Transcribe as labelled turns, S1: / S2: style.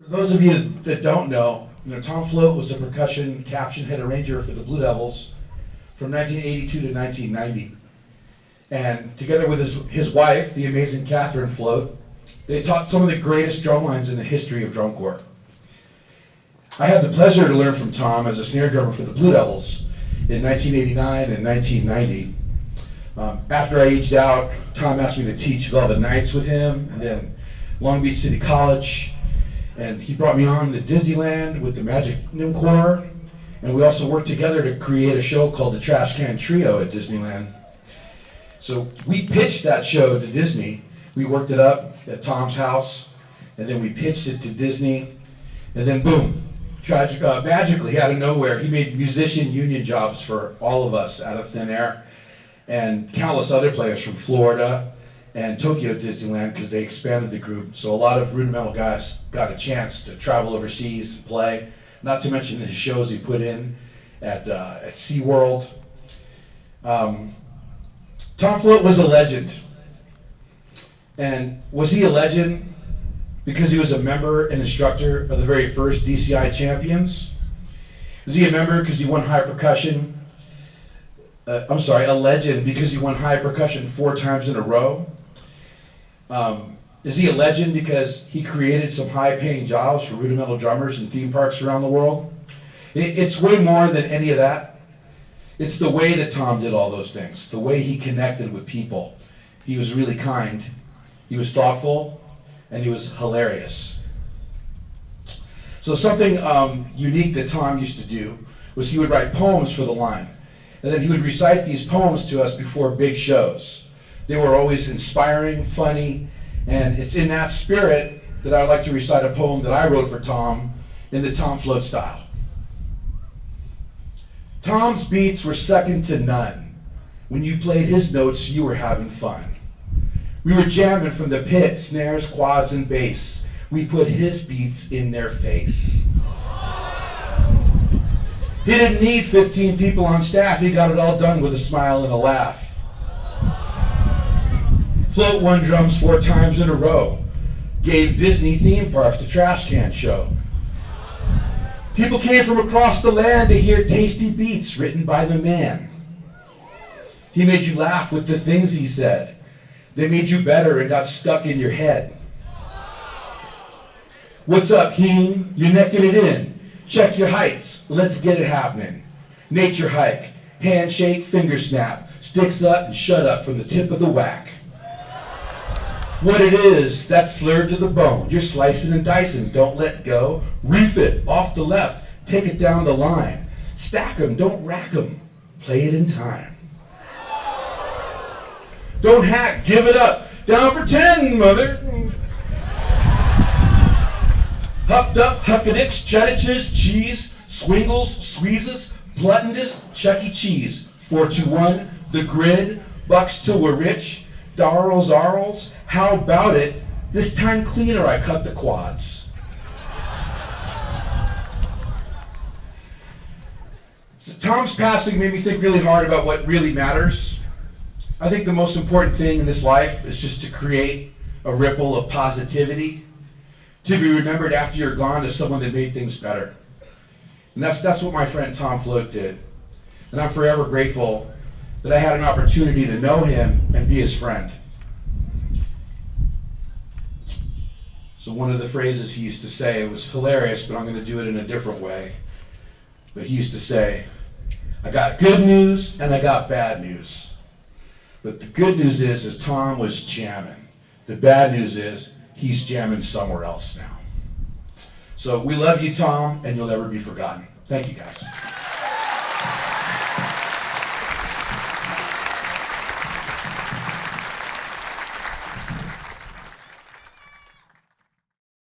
S1: For those of you that don't know, Tom Float was a percussion caption head arranger for the Blue Devils from 1982 to 1990. And together with his wife, the amazing Catherine Float, they taught some of the greatest drum lines in the history of drum corps. I had the pleasure to learn from Tom as a snare drummer for the Blue Devils in 1989 and 1990. After I aged out, Tom asked me to teach Velvet Nights with him, and then Long Beach City College, and he brought me on to Disneyland with the Magic Nim Corps, and we also worked together to create a show called the Trash Can Trio at Disneyland. So we pitched that show to Disney. We worked it up at Tom's house, and then we pitched it to Disney, and then boom, magically out of nowhere, he made musician union jobs for all of us out of thin air, and countless other players from Florida and Tokyo Disneyland, because they expanded the group. So a lot of Rudimental guys got a chance to travel overseas and play, not to mention his shows he put in at SeaWorld. Tom Float was a legend. And was he a legend because he was a member and instructor of the very first DCI champions? Was he a member because he won high percussion? A legend because he won high percussion 4 times in a row? Is he a legend because he created some high-paying jobs for rudimental drummers in theme parks around the world? It's way more than any of that. It's the way that Tom did all those things, the way he connected with people. He was really kind, he was thoughtful, and he was hilarious. So something unique that Tom used to do was he would write poems for the line, and then he would recite these poems to us before big shows. They were always inspiring, funny, and it's in that spirit that I'd like to recite a poem that I wrote for Tom in the Tom Float style. Tom's beats were second to none. When you played his notes, you were having fun. We were jamming from the pit, snares, quads, and bass. We put his beats in their face. He didn't need 15 people on staff. He got it all done with a smile and a laugh. Float won drums 4 times in a row. Gave Disney theme parks a trash can show. People came from across the land to hear tasty beats written by the man. He made you laugh with the things he said. They made you better and got stuck in your head. What's up, Heen? You're necking it in. Check your heights. Let's get it happening. Nature hike. Handshake, finger snap. Sticks up and shut up from the tip of the whack. What it is, that's slurred to the bone. You're slicing and dicing, don't let go. Reef it, off the left, take it down the line. Stack 'em, don't rack 'em, play it in time. Don't hack, give it up, down for 10, mother. Huffed up, huckadicks, cheddaches, cheese, swingles, squeezes, gluttondus, Chuck E. Cheese. 4-2-1, the grid, bucks till we're rich. Darls, arls, how about it? This time cleaner I cut the quads. So Tom's passing made me think really hard about what really matters. I think the most important thing in this life is just to create a ripple of positivity, to be remembered after you're gone as someone that made things better. And that's what my friend Tom Float did. And I'm forever grateful that I had an opportunity to know him and be his friend. So one of the phrases he used to say, it was hilarious, but I'm going to do it in a different way. But he used to say, I got good news and I got bad news. But the good news is Tom was jamming. The bad news is he's jamming somewhere else now. So we love you, Tom, and you'll never be forgotten. Thank you, guys.